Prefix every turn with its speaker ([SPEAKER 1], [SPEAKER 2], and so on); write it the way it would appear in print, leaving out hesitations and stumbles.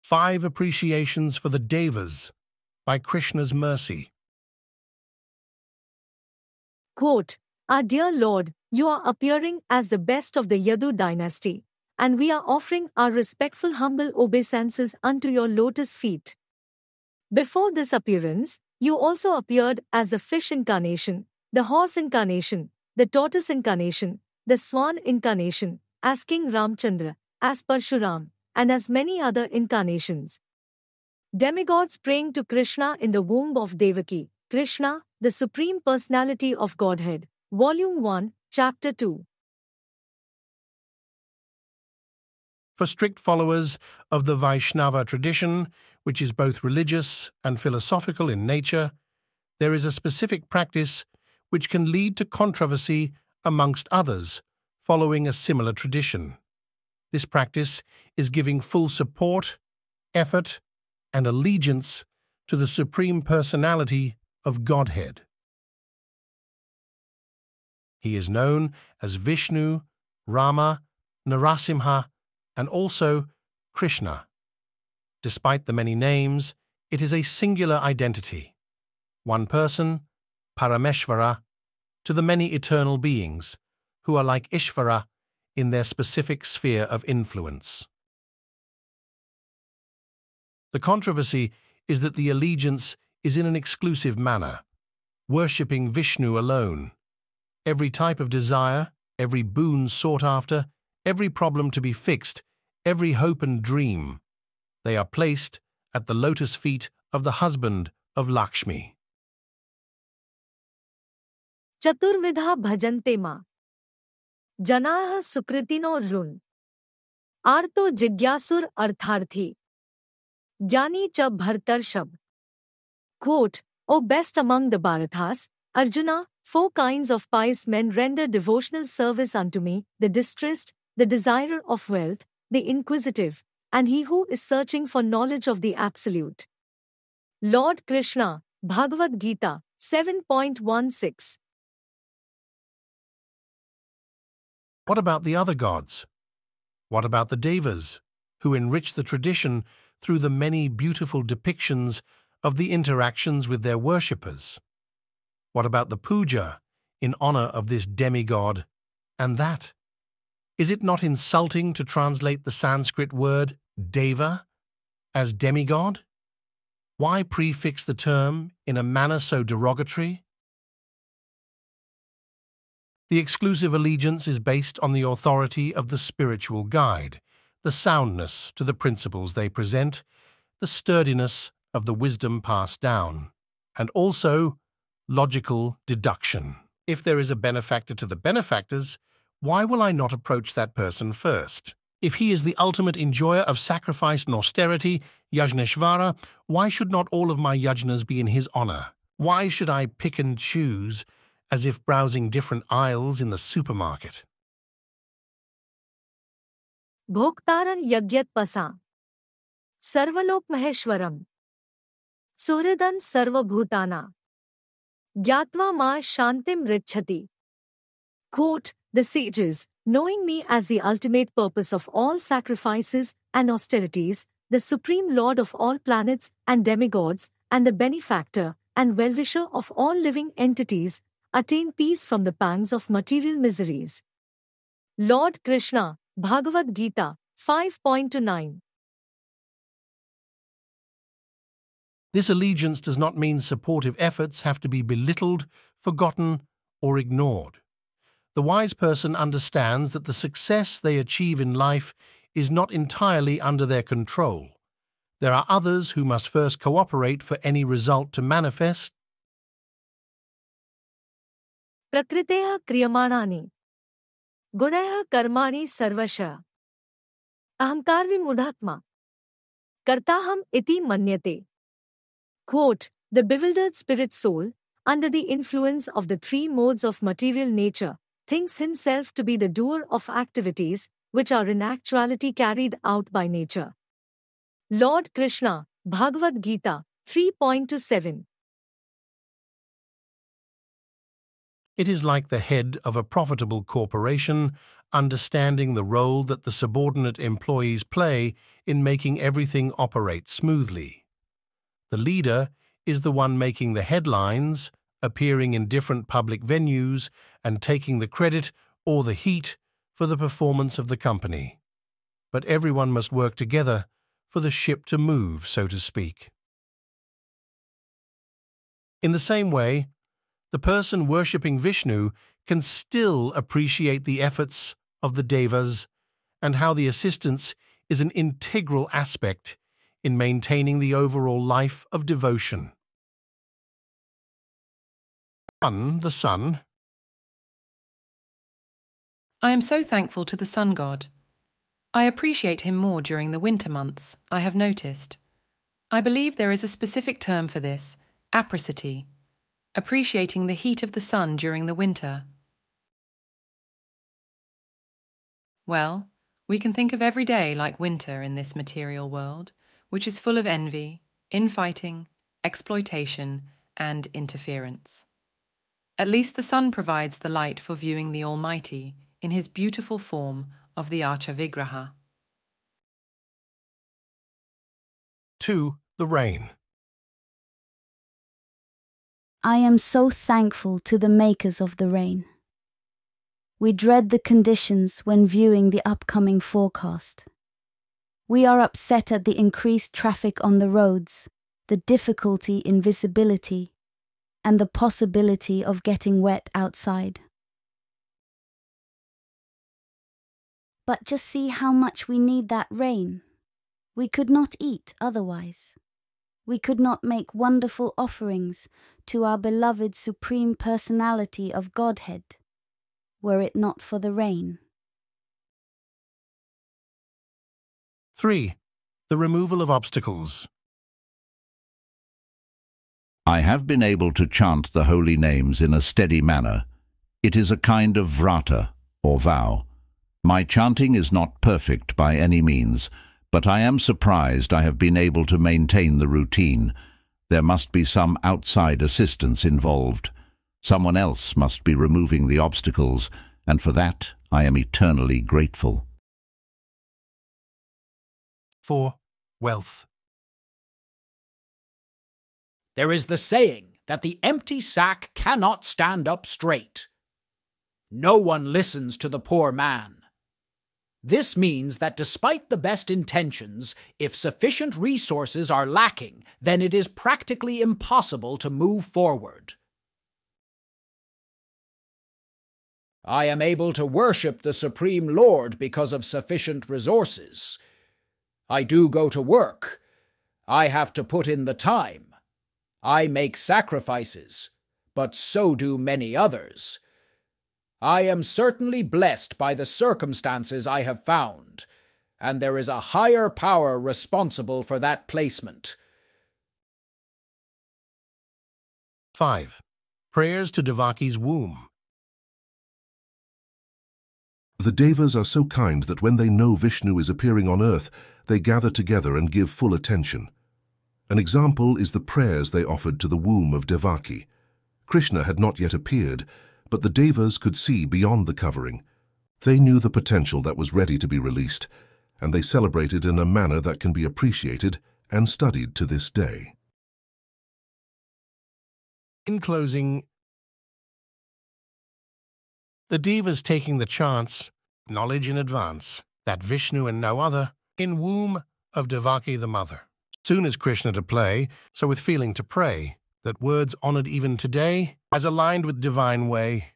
[SPEAKER 1] 5 Appreciations for the Devas by Krishna's Mercy.
[SPEAKER 2] Quote, Our dear Lord, you are appearing as the best of the Yadu dynasty, and we are offering our respectful humble obeisances unto your lotus feet. Before this appearance, you also appeared as the fish incarnation, the horse incarnation, the tortoise incarnation, the swan incarnation, as King Ramachandra, as Parashurama, and as many other incarnations. Demigods praying to Krishna in the womb of Devaki, Krishna, the Supreme Personality of Godhead, Volume 1, Chapter 2.
[SPEAKER 1] For strict followers of the Vaishnava tradition, which is both religious and philosophical in nature, there is a specific practice which can lead to controversy amongst others following a similar tradition. This practice is giving full support, effort, and allegiance to the Supreme Personality of Godhead. He is known as Vishnu, Rama, Narasimha, and also Krishna. Despite the many names, it is a singular identity, one person, Parameshvara, to the many eternal beings, who are like Ishvara in their specific sphere of influence. The controversy is that the allegiance is in an exclusive manner, worshipping Vishnu alone. Every type of desire, every boon sought after, every problem to be fixed, every hope and dream, they are placed at the lotus feet of the husband of Lakshmi.
[SPEAKER 2] Chaturvidha bhajante ma. Janaah sukritino run. Arto jigyasur artharthi. Jani cha bhartarshab. Quote, O best among the Bharatas, Arjuna, 4 kinds of pious men render devotional service unto me, the distressed, the desirer of wealth, the inquisitive, and he who is searching for knowledge of the Absolute. Lord Krishna, Bhagavad-gita, 7.16.
[SPEAKER 1] What about the other gods? What about the Devas, who enrich the tradition through the many beautiful depictions of the interactions with their worshippers? What about the puja in honor of this demigod and that? Is it not insulting to translate the Sanskrit word deva as demigod? Why prefix the term in a manner so derogatory? The exclusive allegiance is based on the authority of the spiritual guide, the soundness to the principles they present, the sturdiness of the wisdom passed down, and also logical deduction. If there is a benefactor to the benefactors, why will I not approach that person first? If he is the ultimate enjoyer of sacrifice and austerity, Yajneshvara, why should not all of my yajnas be in his honor? Why should I pick and choose as if browsing different aisles in the supermarket?
[SPEAKER 2] Bhoktaran yagyat pasa. Sarvalok maheshwaram. Suridan sarvabhutana. Gyatva ma shantim richhati. Quote, the sages, knowing me as the ultimate purpose of all sacrifices and austerities, the supreme lord of all planets and demigods, and the benefactor and well-wisher of all living entities, attain peace from the pangs of material miseries. Lord Krishna, Bhagavad-gita, 5.9.
[SPEAKER 1] This allegiance does not mean supportive efforts have to be belittled, forgotten, or ignored. The wise person understands that the success they achieve in life is not entirely under their control. There are others who must first cooperate for any result to manifest.
[SPEAKER 2] Prakriteha kriyamanani. Gunaha karmani sarvasha. Ahamkarvi mudhatma. Kartaham iti manyate. Quote, the bewildered spirit soul, under the influence of the 3 modes of material nature, thinks himself to be the doer of activities which are in actuality carried out by nature. Lord Krishna, Bhagavad-gita, 3.27.
[SPEAKER 1] It is like the head of a profitable corporation understanding the role that the subordinate employees play in making everything operate smoothly. The leader is the one making the headlines, appearing in different public venues, and taking the credit or the heat for the performance of the company. But everyone must work together for the ship to move, so to speak. In the same way, the person worshipping Vishnu can still appreciate the efforts of the Devas and how the assistance is an integral aspect in maintaining the overall life of devotion. 1. The sun.
[SPEAKER 3] I am so thankful to the sun god. I appreciate him more during the winter months, I have noticed. I believe there is a specific term for this, apricity, appreciating the heat of the sun during the winter. Well, we can think of every day like winter in this material world, which is full of envy, infighting, exploitation, and interference. At least the sun provides the light for viewing the Almighty in his beautiful form of the Archa Vigraha.
[SPEAKER 1] 2. The rain.
[SPEAKER 4] I am so thankful to the makers of the rain. We dread the conditions when viewing the upcoming forecast. We are upset at the increased traffic on the roads, the difficulty in visibility, and the possibility of getting wet outside. But just see how much we need that rain. We could not eat otherwise. We could not make wonderful offerings to our beloved Supreme Personality of Godhead, were it not for the rain.
[SPEAKER 1] 3. The removal of obstacles.
[SPEAKER 5] I have been able to chant the holy names in a steady manner. It is a kind of vrata, or vow. My chanting is not perfect by any means, but I am surprised I have been able to maintain the routine. There must be some outside assistance involved. Someone else must be removing the obstacles, and for that I am eternally grateful.
[SPEAKER 1] 4. Wealth.
[SPEAKER 6] There is the saying that the empty sack cannot stand up straight. No one listens to the poor man. This means that despite the best intentions, if sufficient resources are lacking, then it is practically impossible to move forward. I am able to worship the Supreme Lord because of sufficient resources. I do go to work. I have to put in the time. I make sacrifices, but so do many others. I am certainly blessed by the circumstances I have found, and there is a higher power responsible for that placement.
[SPEAKER 1] 5. Prayers to Devaki's womb.
[SPEAKER 7] The Devas are so kind that when they know Vishnu is appearing on earth, they gather together and give full attention. An example is the prayers they offered to the womb of Devaki. Krishna had not yet appeared, but the Devas could see beyond the covering. They knew the potential that was ready to be released, and they celebrated in a manner that can be appreciated and studied to this day.
[SPEAKER 1] In closing, the Devas taking the chance, knowledge in advance, that Vishnu and no other, in womb of Devaki the mother. Soon as Krishna to play, so with feeling to pray, that words honored even today, as aligned with divine way,